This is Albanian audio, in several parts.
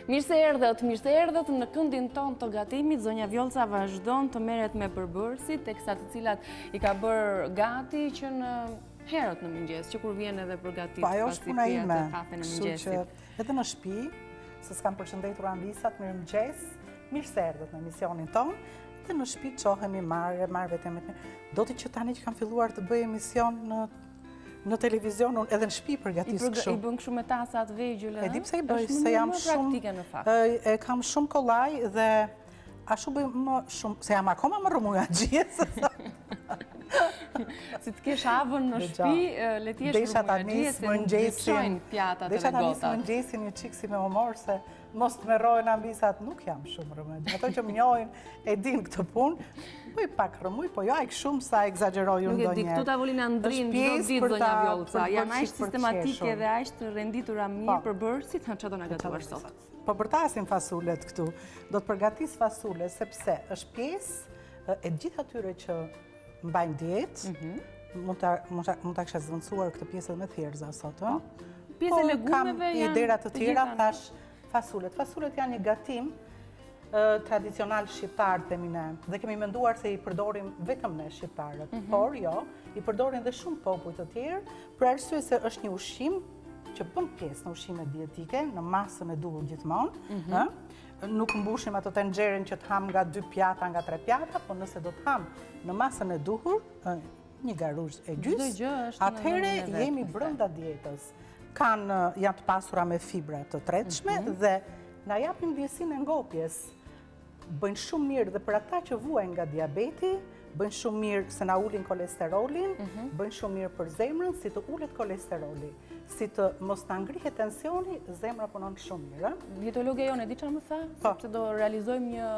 Mirë se erdhët në këndin ton të gatimit. Zonja Vjolca vazhdon të merret me përbërësit, teksa të cilat i ka bërë gati që në herët në mëngjes, që kur vjen edhe përgatit pasi pija të kafe në mëngjesit. Edhe në shtëpi, se s'kam përshëndetur anvisat, mirë mëngjes, mirë se erdhët në emisionin ton, dhe në shtëpi qohemi marrë vetëm me. Do t'i që tani që kam filluar të bëj emision në televizion, edhe në shtëpi përgatis kështu. I bën kështu me tasat vegjël, e di pse i bëj, se jam shumë, kam shumë kollaj dhe ashtu bëj më shumë, se jam akoma më rëmuja gjithë. Si të kesh avën në shtëpi, le t'jesh rëmuja gjithë, se në dypshojnë pjatat edhe gotat. Desha ta nisë mëngjesin një qikë si me humor, se mos të merrojnë ambisat, nuk jam shumë rëmuja. Ato që më njohin e din këtë punë, bëj pak rëmuj, po jo ajkë shumë sa egzageroj unë do njerë. Nuk e di, këtu tavolina ndrinë çdo ditë zonja Vjolca. Janë aq sistematike dhe aq të renditura mirë për bërësit, që do na gatuar sot. Po përtasim fasulet këtu. Do të përgatis fasule, sepse është pjesë e gjithë atyre që mbajnë dietë, mund ta kisha zvendësuar këtë pjesë me thjerza sot, ëh. Pjesë e legumeve janë. Kam idera të tjera, thash fasulet. Fasulet janë një gatim tradicional shqiptar, themi ne, dhe kemi menduar se i përdorim vetëm ne shqiptarët, por jo, i përdorin dhe shumë popull të tjerë, për arsye se është një ushqim që bën pjesë në ushqime dietike, në masën e duhur gjithmonë, nuk mbushim ato tenxherën që të ham nga 2 pjata, nga 3 pjata, po nëse do të ham në masën e duhur, një garuzh e gjys, atëherë jemi brenda dietës. Janë të pasura me fibra të tretshme dhe na japin ndjesinë e ngopjes. Bëjnë shumë mirë dhe për ata që vuajnë nga diabeti, bëjnë shumë mirë se na ulin kolesterolin, bëjnë shumë mirë për zemrën, si të ulet kolesteroli, si të mos ta ngrihet tensioni, zemra punon shumë mirë. Dietologe jone, di çfarë më tha? Sepse do realizojmë një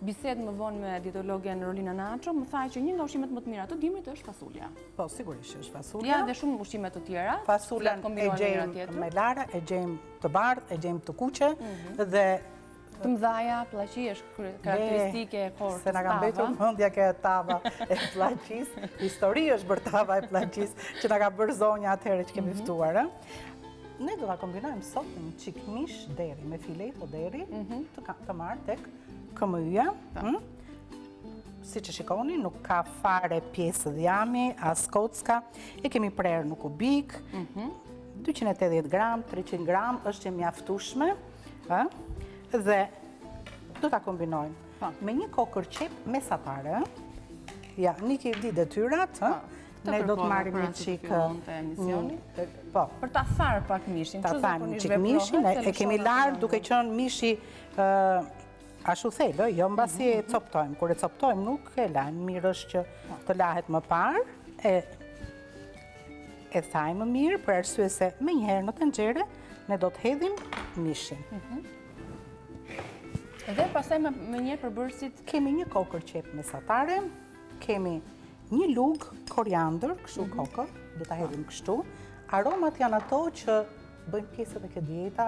bisedë më vonë me dietologen Rolina Nacho, më tha që një nga ushqimet më të mira të dimrit është fasulja. Po, sigurisht është fasulja. Ja, dhe shumë ushqime të tjera. Fasulën e gjejmë me lara, e gjejmë të bardhë, e gjejmë të kuqe dhe të mdhaja, plaçi është karakteristike e kortës tava. Se na ka mbetur mendja ke tava e plaçis, histori është bërë tava e plaçis, që na ka bërë zonja atëherë që kemi ftuar. Ne do ta kombinojmë sot me një çik mish deri, me fileto deri, të marrë tek KMY-ja. Siç e shikoni, nuk ka fare pjesë dhjami, as kocka, e kemi prerë në kubik, 280 gram, 300 gram, është e mjaftueshme, dhe do ta kombinojmë me një kokër qep mesatare. Ja, Niki di detyrat, ne do të marrim një çik po, për ta tharë pak mishin, ta thamë një çik mishin, e kemi larë duke qenë mishi ashtu thellë, jo mbasi e coptojmë. Kur e coptojmë nuk e lajmë, mirë është që të lahet më parë, e thajmë mirë, për arsye se menjëherë në tenxhere ne do të hedhim mishin. Dhe pastaj me një përbërësit kemi një kokër qep mesatare, kemi një lug koriandër, kështu kokër, do ta hedhim kështu. Aromat janë ato që bëjnë pjesë të kësaj dieta,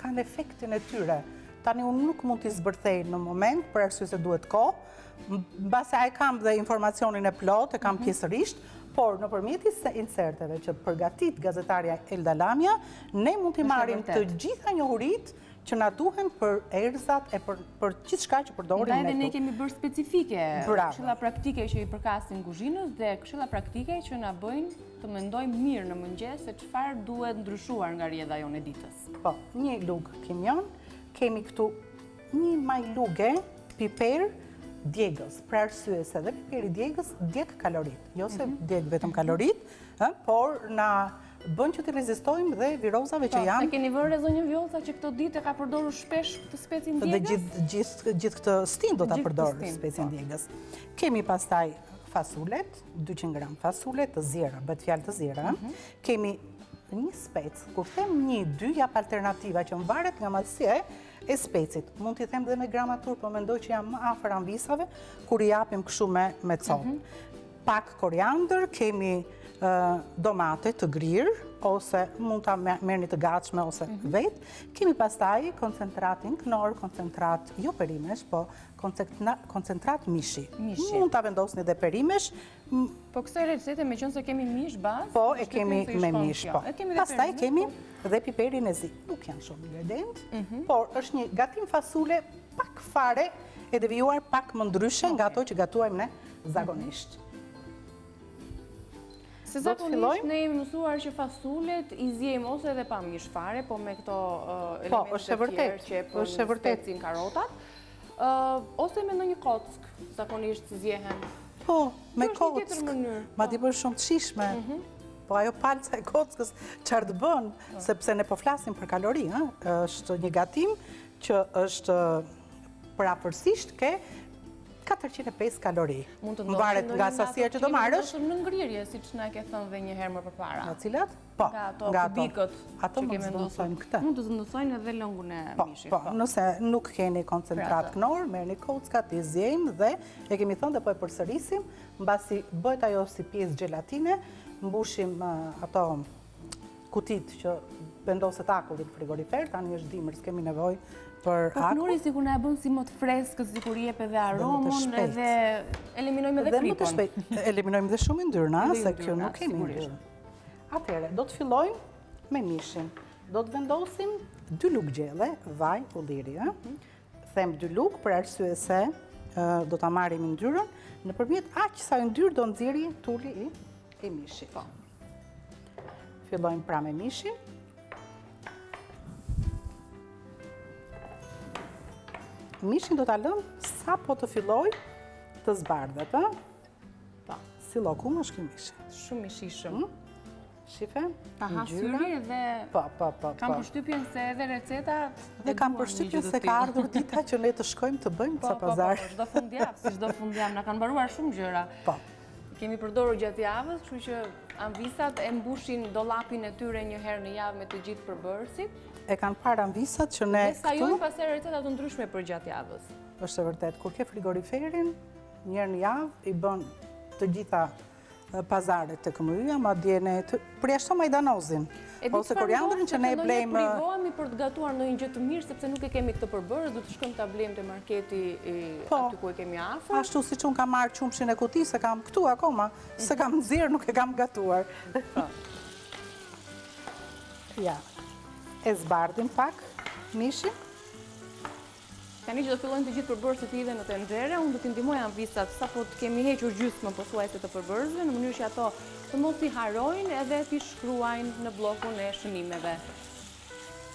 kanë efektin e tyre. Tani unë nuk mund t'i zbërthej në moment, për arsye se duhet kohë, mbase ai kam dhe informacionin e plot, e kam pjesërisht, por nëpërmjet inserteve që përgatit gazetarja Elda Lamja, ne mund t'i marrim të gjitha njohuritë që na duhen për erzat e për gjithçka që përdorim ne. Ndaj dhe ne kemi bërë specifike, këshilla praktike që i përkasin kuzhinës dhe këshilla praktike që na bëjnë të mendojmë mirë në mëngjes se çfarë duhet ndryshuar nga rrjedha jonë e ditës. Po, një lug kimion, kemi këtu një maj luge piper djegës, për arsye se dhe piperi djegës djeg kalorit, jo se djeg vetëm kalorit, por na bën që të rezistojmë dhe virozave që janë. Se keni vënë zonjën Vjolca që këto ditë ka përdorur shpesh këtë specin djegës? Dhe gjithë këtë stin do ta përdor specin djegës. Kemi pastaj fasulet, 200 gram fasulet të zjera, bëhet fjalë të zjera. Kemi një spec, kur them 1-2 jap alternativa që varet nga madhësia e specit. Mund t'i them dhe me gramatur, po mendoj që jam më afër anvisave kur i japim kështu me copë. Pak koriandër, kemi domate të grirë, ose mund ta merrni të gatshme ose vetë. Kemi pastaj koncentratin knor, koncentrat jo perimesh, po koncentrat mishi. Mund ta vendosni edhe perimesh. Po kësaj recete me qenë se kemi mish bazë? Po, e kemi me mish, po. Pastaj kemi dhe piperin e zi. Nuk janë shumë ingredientë, por është një gatim fasule pak fare e devijuar pak më ndryshe nga ato që gatuajmë ne zakonisht. Se zakonisht ne jemi mësuar që fasulet I zjejmë ose edhe pa mish fare, po me këto elemente tjerë që për specin karotat, ose me ndonjë kock, zakonisht zjehen. Po, me kock, ma di bërë shumë të shishme. Po ajo palca e kockës çfarë të bën, sepse ne po flasim për kalori, është një gatim që është parapërsisht ke 405 kalori. Mbaret nga sasia që do marrësh. Në ngrirje, siç na ke thënë dhe një herë më përpara. Nga cilat? Po, nga kubikët. Ato mund të zëndësojnë këtë. Mund të zëndësojnë edhe lëngun e mishit. Po, nëse nuk keni koncentrat knor, merrni kockat, I zjejmë dhe e kemi thënë dhe po e përsërisim, mbasi bëhet ajo si pjesë gjelatine, mbushim ato kutit që vendoset akullit frigorifer, tani është dimër, s'kemi nevojë për akull. Knori sikur na e bën si më të freskët, sikur I jep edhe aromën, edhe eliminojmë edhe kripën. Dhe më të shpejt, eliminojmë dhe shumë yndyrna, se kjo nuk kemi yndyrë. Atëherë, do të fillojmë me mishin. Do të vendosim 2 lugë gjelle, vaj, ulliri. Them 2 lugë për arsye se do ta marrim yndyrën, nëpërmjet aq sa yndyrë do nxjerrë tulli I mishit. Fillojmë pra me mishin. Mishin do ta lëm sa po të filloj të zbardhet, si lloku është ky mishi. Shumë I shishëm. Shife? Ta ha syri dhe po. Kam përshtypjen se edhe recetat dhe kam përshtypjen se ka ardhur dita që ne të shkojmë të bëjmë ca pazar. Po, çdo fundjavë, si çdo fundjavë na kanë mbaruar shumë gjëra. Po. Kemi përdorur gjatë javës, kështu që anvisat e mbushin dollapin e tyre një herë në javë me të gjithë përbërësit. E kanë parë anvisat që ne këtu... Dhe sajojnë pastaj receta të ndryshme për gjatë javës. Është e vërtet, kur ke frigoriferin, një herë në javë I bën të gjitha pazaret të këmëryja, madje ne përjashto majdanozin, ose koriandrin që ne blejmë... Ne privohemi për të gatuar në një gjë të mirë, sepse nuk e kemi këtë përbërës, do të shkojmë ta blejmë te marketi aty ku e kemi afër. Ashtu siç unë kam marrë qumshin e kutisë, se kam këtu akoma, se kam nxjerr, nuk e kam gatuar. Ja, e zbardim pak mishin. Tani që do fillojnë të gjithë përbërësit I dhe në tenxhere, unë do t'i ndihmoj anvisat sapo të kemi hequr gjysmën pothuajse të përbërësve, në mënyrë që ato të mos I harojnë edhe t'i shkruajnë në bllokun e shënimeve.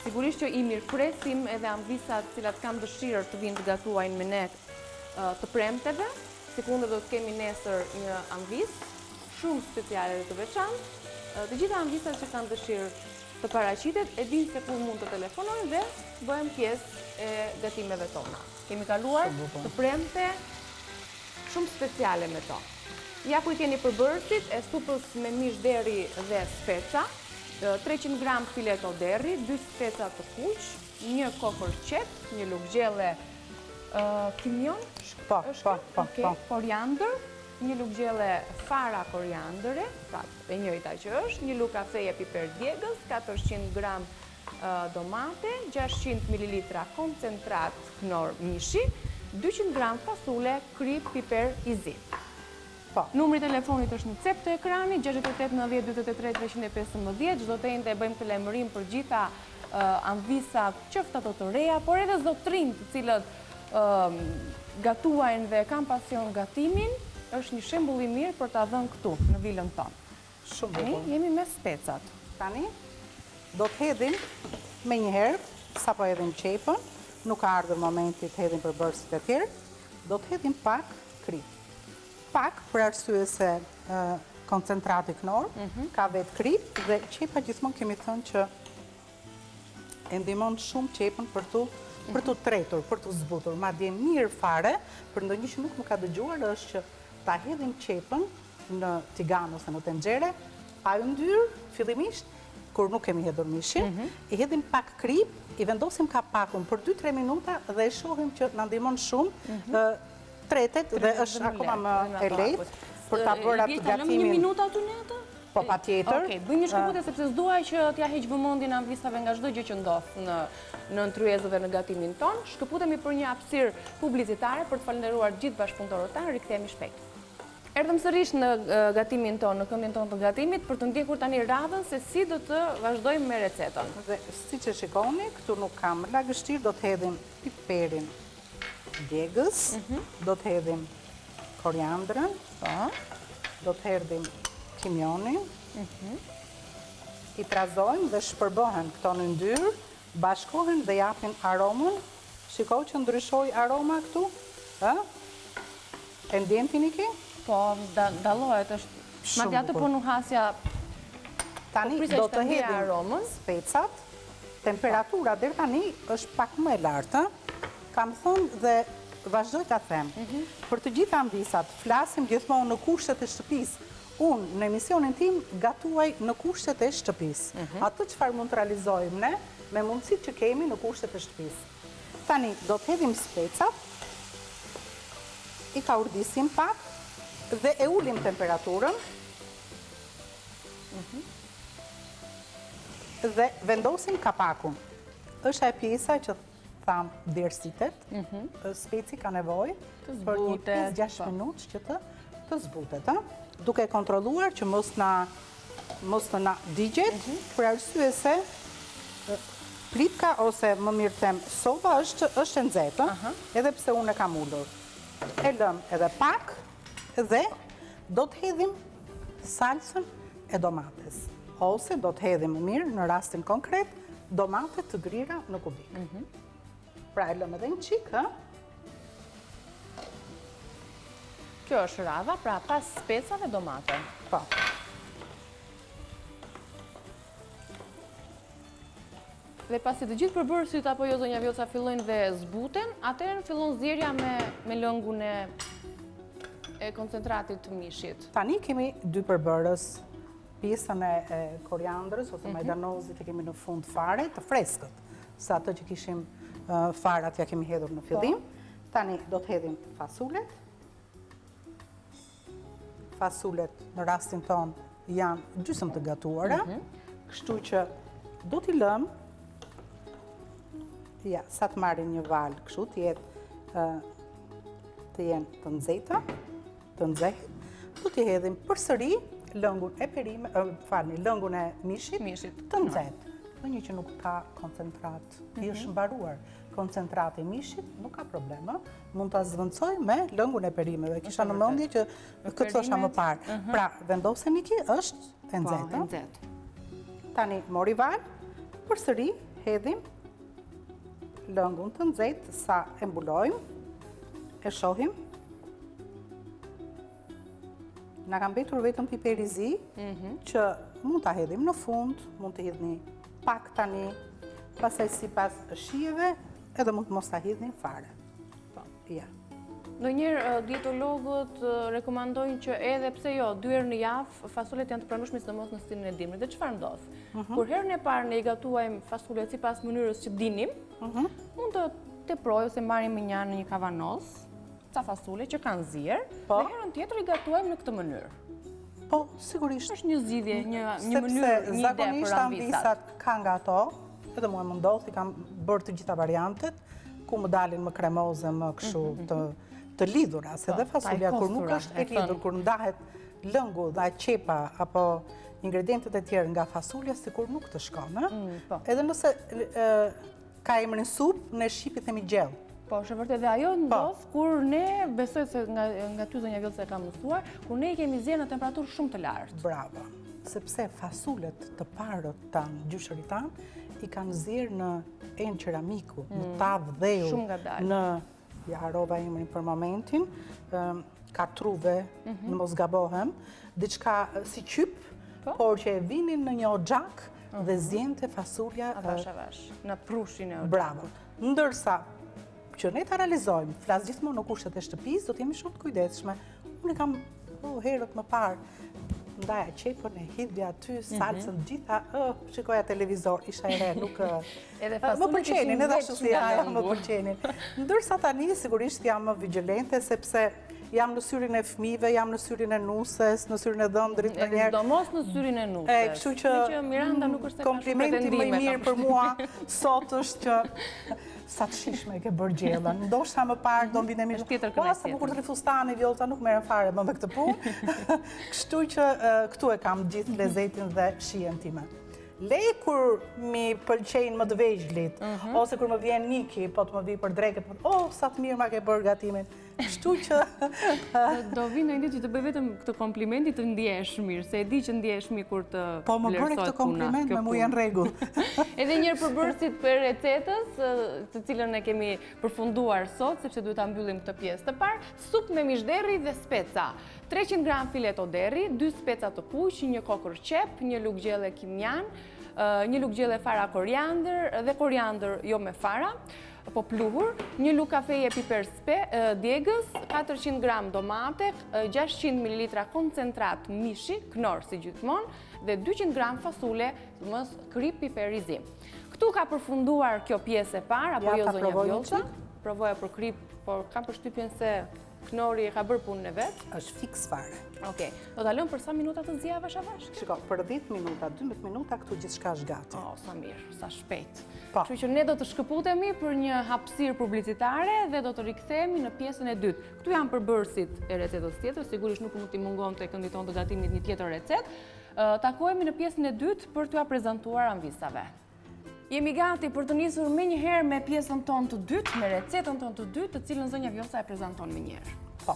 Sigurisht që I mirëpresim edhe anvisat cilat kanë dëshirë të vinë të gatuajnë me ne të premteve, sikur do të kemi nesër një anvis shumë speciale dhe të veçantë. Të gjitha anvisat që kanë dëshirë të paraqitet, e dinë se kur mund të telefonojnë dhe bëjmë pjesë e gatimeve tona. Kemi kaluar të premte shumë speciale me to. Ja ku I keni përbërësit e supës me mish deri dhe speca, 300 gram fileto deri, 2 speca të kuq, një kokër qep, një lugë gjelle kimion, koriandër, një lugë gjelle fara koriandëre, e njëjta që është, një lugë kafeje piper djegës, 400 gram domate, 600 ml koncentrat knor mishi, 200 gram fasule, krip, piper I zi. Numri telefonit është në cep të ekranit, 68 90 43 315, çdo të e bëjmë të lajmërim për gjitha anvisat qoftë ato të reja, por edhe zotrinj të cilët gatuajnë dhe kanë pasion gatimin, është një shembull I mirë për ta dhënë këtu në vilën tonë. Shumë bukur. Jemi me specat. Tani do të hedhim me një herë, sapo hedhim qepën, nuk ka ardhur momenti të hedhim përbërësit e tjerë, do të hedhim pak krip. Pak për arsye se koncentrati knor, ka vetë krip dhe qepa gjithmonë kemi thënë që e ndihmon shumë qepën për të tretur, për të zbutur. Madje mirë fare, për ndonjë që nuk më ka dëgjuar është që ta hedhim qepën në tigan ose në tenxhere, pa yndyr, fillimisht, kur nuk kemi hedhur mishin, I hedhim pak krip, I vendosim kapakun për 2-3 minuta dhe e shohim që na ndihmon shumë tretet dhe është akoma më e lehtë për ta bërë atë gatimin. Një minutë aty në atë? Po, pa tjetër. Okej, bëj një shkëputje sepse s'dua që t'ja heq vëmendjen anvistave nga çdo gjë që ndodh në tryezë dhe në gatimin ton. Shkëputemi për një hapësirë publicitare për të falënderuar gjithë bashkëpunëtorët tanë, rikthehemi shpejt. Erdhëm sërish në gatimin ton, në këmbin ton të gatimit për të ndjekur tani radhën se si do të vazhdojmë me recetën. Dhe siç e shikoni, këtu nuk kam lagështirë, do të hedhim piperin djegës, do të hedhim koriandrën, do të hedhim kimionin, i trazojmë dhe shpërbohen këto në ndyrë, bashkohen dhe japin aromën. Shikoj që ndryshoj aroma këtu, e ndjen Finiki? Po, dallohet, është madje atë po nuhasja. Tani do të hedhim specat, temperatura deri tani është pak më e lartë, kam thënë dhe vazhdoj ta them. Për të gjitha ambisat, flasim gjithmonë në kushtet e shtëpisë. Unë në emisionin tim gatuaj në kushtet e shtëpisë. Atë çfarë mund të realizojmë ne me mundësitë që kemi në kushtet e shtëpisë. Tani do të hedhim specat, i ka urdisim pak dhe e ulim temperaturën. Dhe vendosim kapakun. Është e pjesa që thamë dërsitet, speci ka nevojë për një 5-6 minutë që të zbutet. Duke kontrolluar që mos të na digjet, për arsye se pritka ose më mirë them soba është e nxehtë, edhe pse unë e kam ulur. E lëm edhe pak dhe do të hedhim salsën e domates. Ose do të hedhim mirë në rastin konkret domate të grira në kubik. Pra e lëm edhe një qikë. Kjo është radha, pra pas specave domate. Po. Dhe pasi të gjithë përbërësit apo jo zonja Vjoca fillojnë dhe zbuten, atëherë fillon zgjerrja me lëngun e koncentratit të mishit. Tani kemi dy përbërës, pjesën e koriandrës ose majdanozit e kemi në fund fare, të freskët, sa atë që kishim farat ja kemi hedhur në fillim. Tani do të hedhim fasulet. Fasulet në rastin ton janë gjysmë të gatuara, kështu që do t'i lëm, sa të marrin një valë kështu, të jenë të nxehta, të nxehtë, do t'i hedhim përsëri lëngun e lëngun e mishit të nxehtë. Në një që nuk ka koncentrat, i është mbaruar koncentrati i mishit, nuk ka probleme, mund ta zvendçoj me lëngun e perimeve. Kisha në mendje që këtë thosha më parë. Pra, vendoseni ki është e nxehtë. Tani mori val, përsëri hedhim lëngun të nxehtë sa e mbulojmë, e shohim. Na ka mbetur vetëm piperi zi, që mund ta hedhim në fund, mund të hedhni pak tani, pastaj sipas shijeve, edhe mund të mos ta hidhni fare. Ndonjëherë dietologët rekomandojnë që edhe pse jo, 2 herë në javë fasolet janë të pranueshme sidomos në stilin e dimrit. Dhe çfarë ndodh? Kur herën e parë ne I gatuajmë fasolet sipas mënyrës që dinim, mund të teprojë ose marrim një në një kavanoz, ca fasole që kanë zier, dhe herën tjetër I gatuajmë në këtë mënyrë. Po, sigurisht. Është një zgjidhje, një mënyrë, një ide për ambisat. Ambisat kanë nga ato, edhe mua më ndodh, I kam bërë të gjitha variantet, ku më dalin më kremoze, më kështu të lidhura, se dhe fasulja kur nuk është e lidhur, kur ndahet lëngu dhe qepa apo ingredientet e tjerë nga fasulja, sikur nuk të shkon, edhe nëse ka emrin sup, ne shqipi themi gjellë. Po, është vërtet dhe ajo ndodh kur ne, besoj se nga ty zonja Vjoca e kam mësuar, kur ne I kemi zier në temperaturë shumë të lartë. Bravo. Sepse fasulet të parët tanë, gjyshërit tanë, I kanë zier në enë qeramiku, në tavë dheu, në, ja harova emrin për momentin, katruve, në mos gabohem, diçka si qyp, por që e vinin në një oxhak dhe zjente fasulja në prushin e oxhakut. Bravo. Ndërsa që ne ta realizojmë, flas gjithmonë në kushtet e shtëpisë, do të jemi shumë të kujdesshme. Unë kam herët më parë ndaja qepën e hidhja aty, salsën gjitha, shikoja televizor, isha e re, nuk më pëlqenin, edhe ashtu si ajo më pëlqenin. Ndërsa tani sigurisht jam më vigjilente sepse jam në syrin e fëmijëve, jam në syrin e nuses, në syrin e dhëndrit në njerë. Sidomos në syrin e nuses. Kështu që Miranda nuk është se ka shumë komplimenti më i pretendime, mirë për mua sot është që sa të shishme e ke bërë gjellën. Ndoshta më parë do mbine mirë. Tjetër kënaqësi. Sa bukur të fustani, Vjolca nuk merren fare më me këtë punë. Kështu që këtu e kam gjithë lezetin dhe shijen time. Lej kur mi pëlqejnë më të vegjlit, ose kur më vjen Niki, po të më vi për dreket, sa të mirë ma ke bërë gatimin. Kështu që... Do vi në indi që të bëj vetëm këtë komplimenti të ndjesh mirë, se e di që ndjesh mirë kur të vlerësohet puna. Po më bërë këtë kompliment me mu janë regull. Edhe njërë përbërësit për recetës, të cilën e kemi përfunduar sot, sepse duhet ta mbyllim këtë pjesë të parë, supë me mishderi dhe speca. 300 gram fileto deri, 2 speca të kuq, 1 kokër qep, 1 lugë gjelle kimjan, 1 lugë gjelle fara koriandër dhe koriandër jo me fara, po pluhur, 1 lugë kafeje piper djegës, 400 gram domate, 600 ml koncentrat mishi, knor si gjithmonë, dhe 200 gram fasule, mos krip piperizim. Këtu ka përfunduar kjo pjesë e parë, apo jo zonja Vjolca? Provoja për krip, por kam përshtypjen se knori e ka bërë punën e vetë? Është fiks fare. Okej. Do ta lëm për sa minuta të zija avash? Shiko, për 10 minuta, 12 minuta, këtu gjithçka është gati. Sa mirë, sa shpejt. Po. Kështu që ne do të shkëputemi për një hapësirë publicitare dhe do të rikthehemi në pjesën e dytë. Këtu janë përbërësit e recetës tjetër, sigurisht nuk mund t'i mungon të këndit tonë të gatimit një tjetër recetë. Takohemi në pjesën e dytë për t'ua prezantuar anvisave. Jemi gati për të nisur me njëherë me pjesën tonë të dytë, me recetën tonë të dytë, të cilën zonja Vjolca e prezanton me njëherë. Po,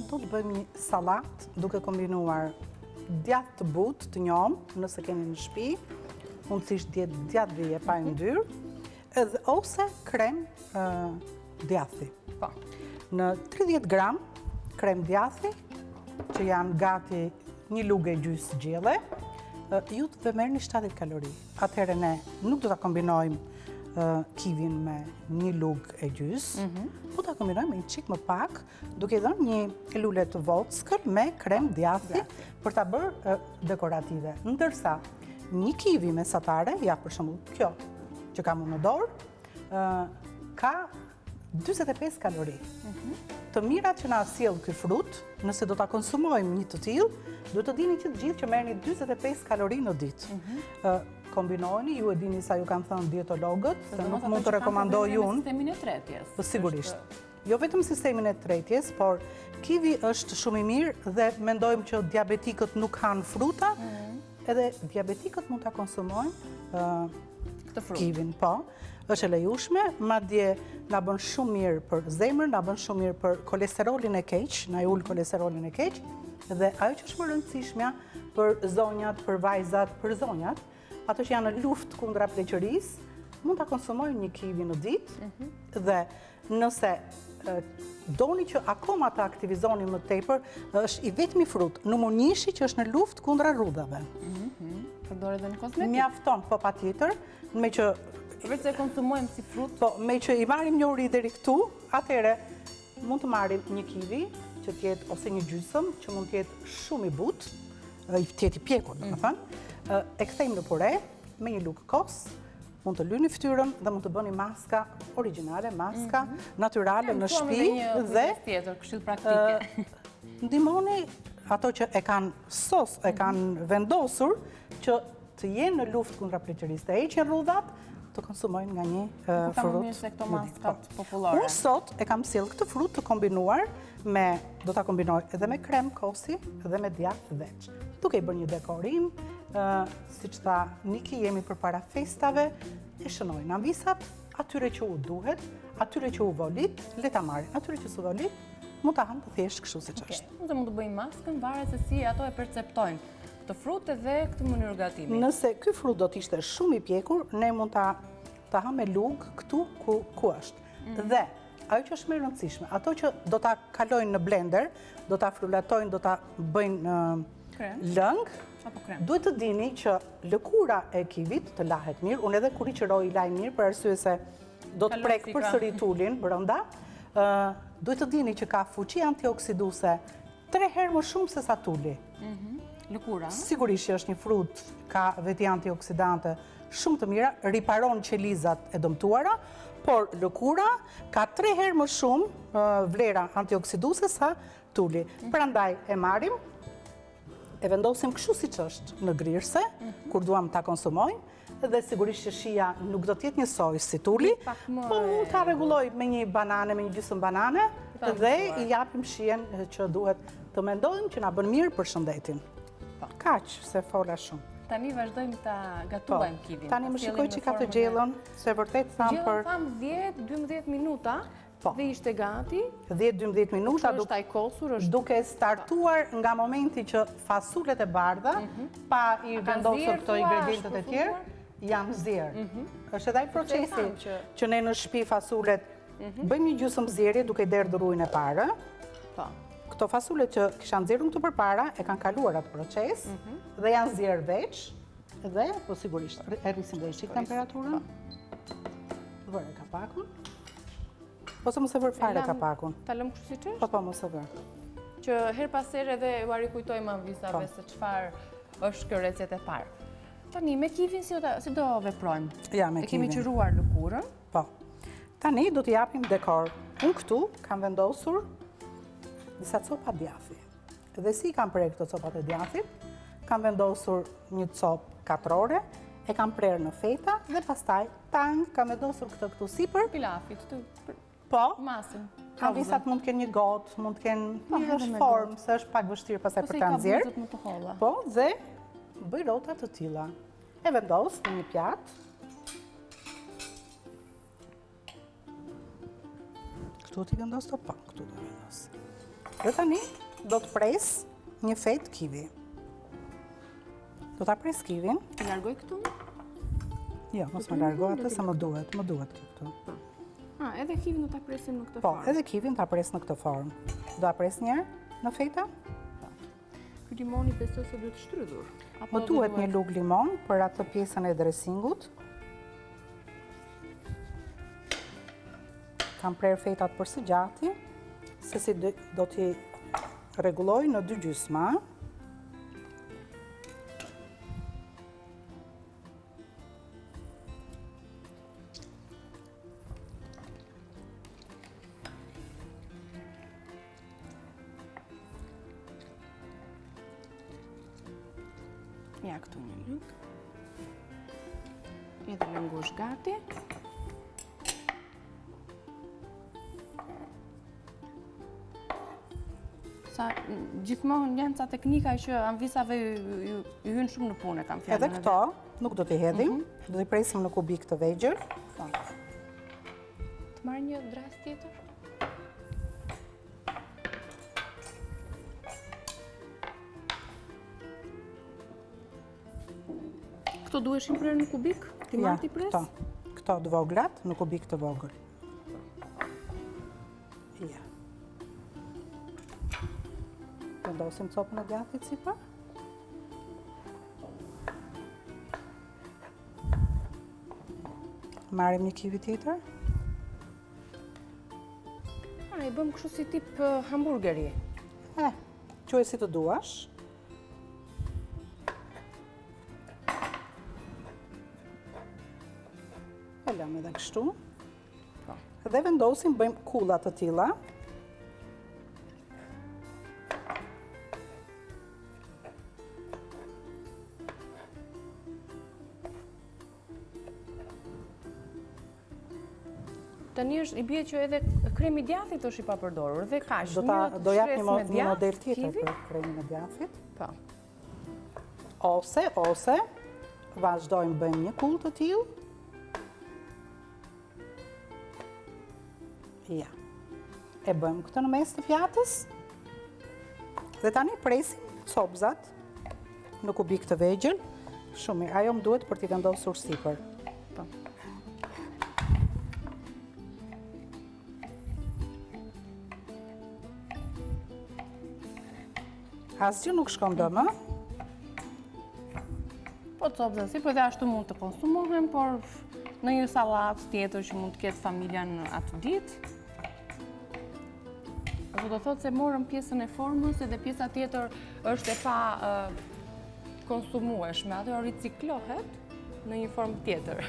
do të bëjmë një salat duke kombinuar djathë të butë të njomë, nëse keni në shtëpi, mundësisht djathë dhe pa yndyrë, ose krem djathi. Po. Në 30 gram krem djathi, që janë gati 1 lugë e gjysë gjelle, ju të dhe merë një 70 kalori. Atëherë ne nuk do të kombinojmë kivin me 1 lugë e gjysë, po të kombinojmë një qik më pak, duke dhënë një lule të vockël me krem djathi për të bërë dekorative. Ndërsa, një kivi mesatare, ja për shembull kjo që kam unë në dorë, ka 45 kalori. Të mirat që na sjell ky frut, nëse do ta konsumojmë një të tillë, duhet të dini që të gjithë që merrni 45 kalori në ditë. Kombinojeni, ju e dini sa ju kanë thënë dietologët, se nuk mund të rekomandoj unë. Sistemin e tretjes. Sigurisht. Jo vetëm sistemin e tretjes, por kivi është shumë i mirë dhe mendojmë që diabetikët nuk hanë fruta, edhe diabetikët mund ta konsumojnë kivin, po. Është e lejushme, madje na bën shumë mirë për zemrën, na bën shumë mirë për kolesterolin e keq, na ul kolesterolin e keq, dhe ajo që është më rëndësishmja për zonjat, për vajzat, për zonjat, ato që janë në luftë kundra pleqërisë, mund ta konsumojnë një kivi në ditë, dhe nëse doni që akoma të aktivizoni më tepër, është i vetmi frut, numonishi që është në luftë kundra rrudhave. Përdoret edhe në kozmetik? Mjafton, po patjetër, me që Veç se konsumojmë si frut? Po, me që i marrim një uri deri këtu, atëherë mund të marrim një kivi që tjetë, ose një gjysëm, që mund tjetë shumë i butë, i tjetë i pjekur, dhe më thënë, e kthejmë në pure, me një lugë kos, mund të lyni fytyrën dhe mund të bëni maska origjinale, maska natyrale në shtëpi dhe tjetër, këshill praktike. Ndihmoni ato që e kanë sos, e kanë vendosur që të jenë në luftë kundra pleqërisë, të heqin rrudhat, të konsumojnë nga një frut. Se këto maskat popullore. Unë sot e kam sjell këtë frut të kombinuar me, do ta kombinoj edhe me krem kosi dhe me djathë veç. Duke i bërë një dekorim, siç tha Niki, jemi përpara festave, e shënojnë anvisat, atyre që u duhet, atyre që u volit, le ta marrin, atyre që s'u volit, mund ta hanë të thjesht kështu siç është. Mund të bëjmë maskën, varet se si ato e perceptojnë këtë frut dhe këtë mënyrë gatimi. Nëse ky frut do të ishte shumë i pjekur, ne mund ta ha me lugë këtu ku është. Dhe ajo që është më e rëndësishme, ato që do ta kalojnë në blender, do ta frulatojnë, do ta bëjnë lëng, duhet të dini që lëkura e kivit të lahet mirë. Unë edhe kur i qëroj i laj mirë, për arsye se do të prek përsëri tulin brenda. Duhet të dini që ka fuqi antioksiduese 3 herë më shumë se sa tuli. Lëkura? Sigurisht që është një frut, ka veti antioksidante shumë të mira, riparon qelizat e dëmtuara, por lëkura ka 3 herë më shumë vlera antioksiduese sa tulli. Prandaj e marrim, e vendosim kështu siç është në grirse, kur duam ta konsumojmë, dhe sigurisht që shija nuk do t'jetë njësoj si tulli, po mund ta rregulloj me një banane, me një gjysmë banane, dhe i japim shijen që duhet të mendojmë që na bën mirë për shëndetin. Kaq, se fola shumë. Tani vazhdojmë ta gatuajmë kivin. Tani më shikoj që ka të gjellën, se vërtet thamë për... Gjellën thamë 10-12 minuta, dhe ishte gati. 10-12 minuta, është ai kosur, është duke startuar nga momenti që fasulet e bardha, pa i vendosur këto ingredientet e tjerë, janë zjerë. Është edhe ai procesi që ne në shtëpi fasulet bëjmë një gjysmë zjerje duke i derdhur ujin e parë. Këto fasulet që kisha nxjerrur këtu përpara e kanë kaluar atë proces dhe janë zjerë veç dhe po sigurisht e rrisim dhe çik temperaturën. Vëre kapakun. Ose mos e vër fare kapakun. Ta lëm kështu siç është? Po, mos e vër. Që her pas here edhe u rikujtojmë anvisave se çfarë është kjo recetë e parë. Tani, me kivin si do veprojmë? Ja, me kivin. E kemi qëruar lëkurën? Po. Tani do t'i japim dekor. Unë këtu kam vendosur disa copa djathi. Dhe si kam prerë këto copat e djathit, kam vendosur një copë katrore, e kam prerë në feta dhe pastaj kam vendosur këtë këtu sipër. Pilafit, po. Masën. Anvisat mund të kenë një gotë, mund të kenë një formë, se është pak vështirë pastaj për ta nxjerrë. Ose i ka buzët më të holla. Po, dhe bëj rota të tilla. E vendos në një pjatë. Këtu t'i vendos të pa, këtu do vendos. Dhe tani do të pres një fet kivi. Do t'a pres kivin. Të largoj këtu? Jo, mos më largoj atë se më duhet këtu. Edhe kivin do t'a presim në këtë Po, formë? edhe kivin t'a pres në këtë formë. Do t'a pres njerë në feta? Ky limoni besoj se duhet shtrydhur. Më duhet një lugë limon për atë pjesën e dresingut. Kam prerë fetat për së gjati, se si do t'i rregulloj në 2 gjysma. Ja, këtu një luk. Edhe lëngush gati. Gjithmonë janë ca teknika që anvisave ju hynë shumë në punë, kam fjalën. Edhe këto nuk do t'i hedhim, do t'i presim në kubik të vegjël. Të marrë një dras tjetër? Këto duheshin prerë në kubik? Ti marrë t'i pres? Këto të voglat në kubik të vogël. Ja. Vendosim copën e djathit sipër. Marrim një kivi tjetër. I bëm kështu si tip hamburgeri. Quaj si të duash. E lëm edhe kështu. Dhe vendosim, bëjmë kulla të tilla. Tani i bie që edhe kremi djathit është i papërdorur dhe kaq. Do jap një model tjetër për kremin e djathit. Po. Ose vazhdojmë bëjmë një kullë të tillë. Ja. E bëjmë këtë në mes të fjatës. Dhe tani presim copzat në kubik të vegjël. Shumë mirë. Ajo më duhet për t'i vendosur sipër. Po. Asgjë nuk shkon dëm, Po copzat si, po dhe ashtu mund të konsumohen, por në një sallatë tjetër që mund të ketë familja në atë ditë. Do të thotë se morëm pjesën e formës edhe pjesa tjetër është e pa konsumueshme, atë riciklohet në një formë tjetër.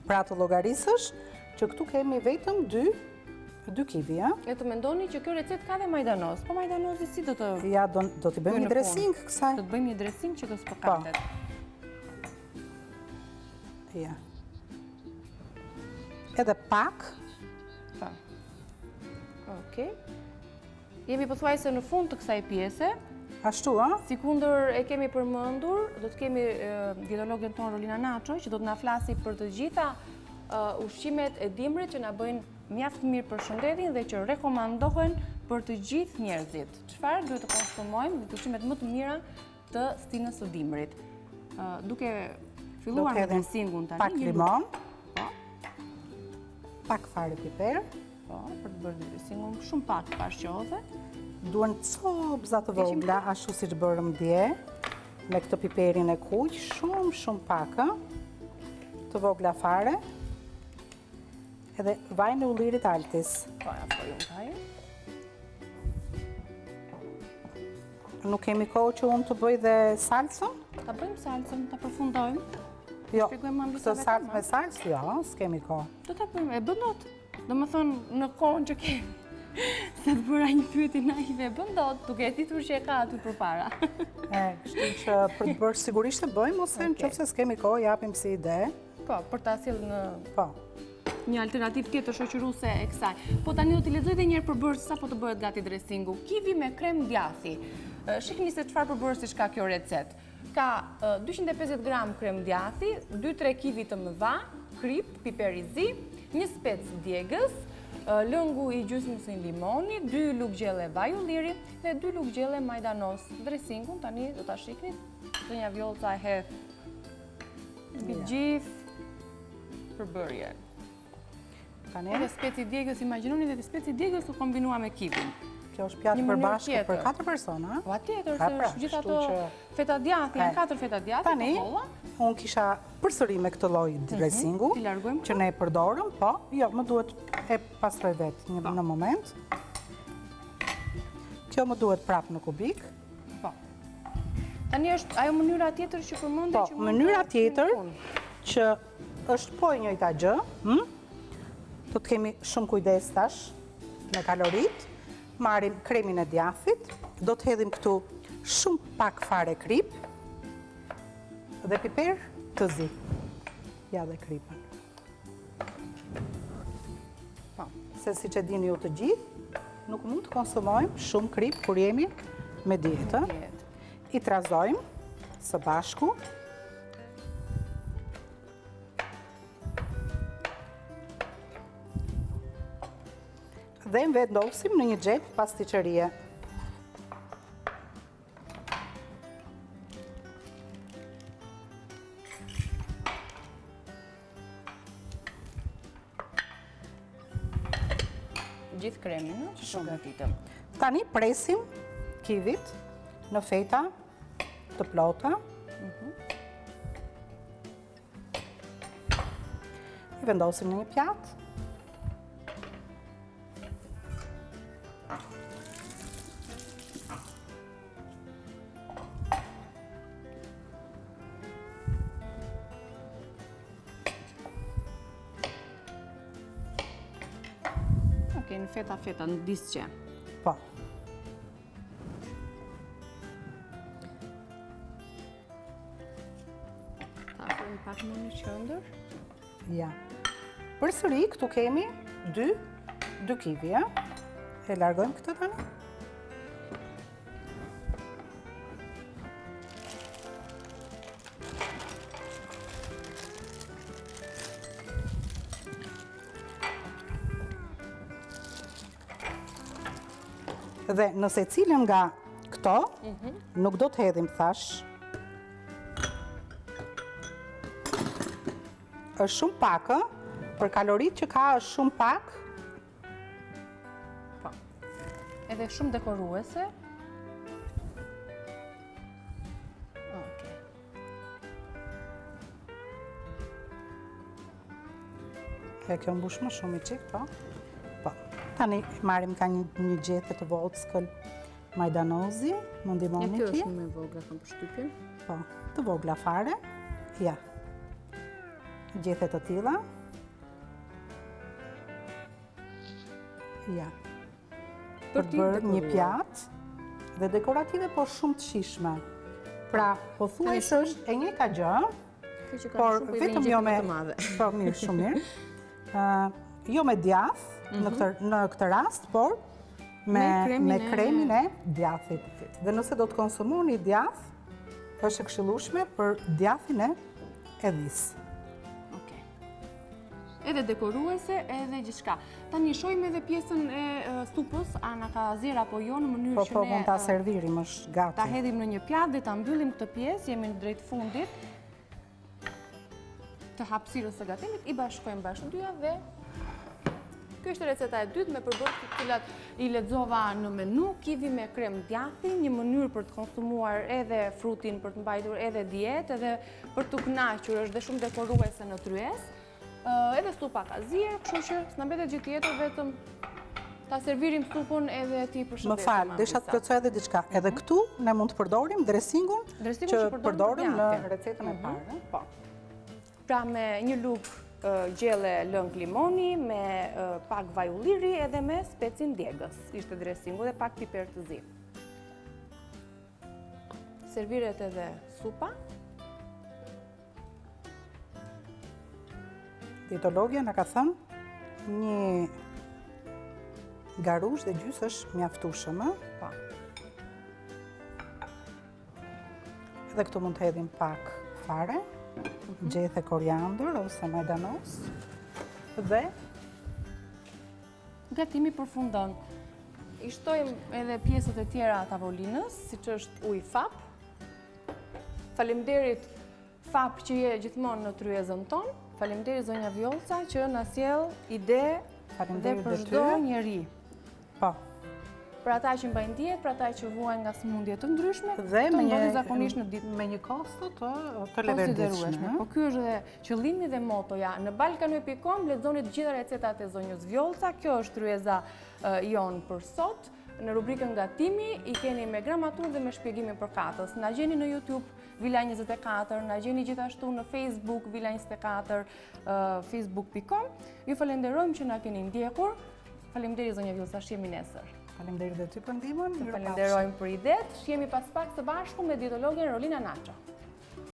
Pra të llogarisësh që këtu kemi vetëm 2 kivi, ja? E të mendoni që kjo recet ka dhe majdanoz, po majdanozi si do të... Ja, do t'i bëjmë një dressing kësaj. Do të bëjmë një dressing që të spëkatet. Ja. Edhe pak. Pa. Okej. Jemi pothuajse në fund të kësaj pjese. Ashtu, a? Sikundër e kemi përmendur, do të kemi dietologën tonë Rolina Naço, që do të na flasi për të gjitha ushqimet e dimrit që na bëjnë mjaft mirë për shëndetin dhe që rekomandohen për të gjithë njerëzit. Çfarë duhet të konsumojmë dhe ushqimet më të mira të stinës së dimrit. Duke filluar me dressingun tani. Pak limon. Pak fare piper. Po, për të bërë dressingun shumë pak pashqose. Duhen copëza të vogla, ashtu si që bërëm dje, me këtë piperin e kuq, shumë pak, të vogla fare, edhe vaj në ullirit altis. Po, ja, po, unë kaj. Nuk kemi kohë që unë të bëj dhe salsën? Ta bëjmë salsën, ta përfundojmë. Jo, këtë salsë me salsë, jo, s'kemi kohë. Do ta bëjmë, e bëndot. Do më thonë në kohën që kemi. Se të bëra një pyetje naive bëndot, duke e ditur që e ka aty përpara. Kështu që për të bërë sigurisht të bëjmë, ose në qoftë se s'kemi kohë, japim si ide. Po, për ta sjellë në Po. Një alternativë tjetër shoqëruese e kësaj. Po tani do t'i lexoj edhe një herë përbërës sa po të bëhet gati dressingu. Kivi me krem djathi. Shihni se çfarë përbërësish ka kjo recet. Ka 250 gram krem djathi, 2-3 kivi të mëdha, krip, piper i zi, një spec djegës, lëngu i gjysmës së limoni, 2 lugë gjelle vaj ulliri dhe 2 lugë gjelle majdanoz. Dressingun tani do ta shikni. Zonja Vjollca e hedh mbi gjithë përbërjen. Edhe speci djegës, imagjinoni dhe speci djegës u kombinua me kivin. Kjo është pjatë përbashkët për 4 persona. Po atjetër, se është gjithë ato feta djathi, janë 4 feta djathi. Tani, unë kisha përsëri me këtë lloj dressingu, që ne e përdorëm, po, jo, më duhet e pastroj vetë një në moment. Kjo më duhet prapë në kubik. Po. Tani është ajo mënyra tjetër që përmendë që po, mënyra tjetër që është po e njëjta gjë, do të kemi shumë kujdes tash me kalorit, marrim kremin e djathit, do të hedhim këtu shumë pak fare krip dhe piper të zi. Ja dhe kripën. Po, se si që dini ju të gjithë, nuk mund të konsumojmë shumë krip kur jemi me dietë. I trazojmë së bashku. Dhe më vendosim në një xhep pasticërie. Gjithë kremin, që shëgatitëm. Tani presim kivit në feta të plota. I vendosim në një pjatë. Në feta, në disqe. Po. Ta afrojmë pak më në qëndër. Ja. Përsëri, këtu kemi 2 kivi, ja? E largojmë këtë tani. Dhe nëse cilën nga këto, nuk do të hedhim thash. Është shumë pak, për kalorit që ka është shumë pak. Po. Edhe shumë dekoruese. Okej. Kjo mbush më shumë i qik, po. Tani marim ka një gjete të vockël majdanozi, më ndihmoni ki. Kjo është më e vogla, kam përshtypjen. Po, të vogla fare. Ja. Gjethe të tilla. Ja. Për të bërë një pjatë dhe dekorative, por shumë të shishme. Pra, pothuajse është e njëjta gjë, por vetëm jo me po mirë, shumë mirë. Jo me djath në këtë rast, por me kremin e djathit. Dhe nëse do të konsumoni djath, është e këshillueshme për djathin e edhis. Edhe dekoruese, edhe gjithçka. Tani shohim edhe pjesën e supës, a na ka zier apo jo, në mënyrë që ne mund ta servirim, është gati. Ta hedhim në një pjatë dhe ta mbyllim këtë pjesë, jemi në drejt fundit të hapësirës së gatimit, i bashkojmë bashkë dyja dhe kjo është receta e dytë me përbërës të cilat i lexova në menu, kivi me krem djathi, një mënyrë për të konsumuar edhe frutin, për të mbajtur edhe dietë, edhe për të kënaqur, është dhe shumë dekoruese në tryezë. Edhe supa ka zier, kështu që s'na mbetet gjë tjetër vetëm ta servirim supën edhe ti përshëndesim. Më fal, desha të plotësoj edhe diçka. Edhe këtu ne mund të përdorim dressingun që përdorim në recetën e parë. Po. Pra me një lugë gjelle lëng limoni, me pak vaj ulliri edhe me specin djegës. Ishte dressingu dhe pak piper të zi. Serviret edhe supa. Dietologja na ka thënë një garush dhe gjysë është mjaftueshëm. Edhe këtu mund të hedhim pak fare, gjethe koriandër ose majdanos dhe gatimi përfundon. I shtojmë edhe pjesët e tjera tavolinës, siç është ujë fap. Faleminderit fap që je gjithmonë në tryezën tonë. Faleminderit zonja Vjollca që na sjell ide dhe për çdo njeri. Po. Për ata që mbajnë dietë, për ata që vuajnë nga sëmundje të ndryshme, dhe me një kosto të levetshme. Po ky është edhe qëllimi dhe motoja. Në balkanu.com lexoni të gjitha recetat e zonjës Vjollca. Kjo është tryeza jon për sot. Në rubrikën gatimi i keni me gramaturë dhe me shpjegimin për katës. Na gjeni në YouTube Vila 24, na gjeni gjithashtu në Facebook Vila 24, facebook.com. Ju falenderojmë që na keni ndjekur. Faleminderit zonja Vjollca, shihemi nesër. Faleminderit edhe ty për ndihmën. Falenderojmë për idetë. Shihemi pas pak së bashku me dietologën Rolina Naço.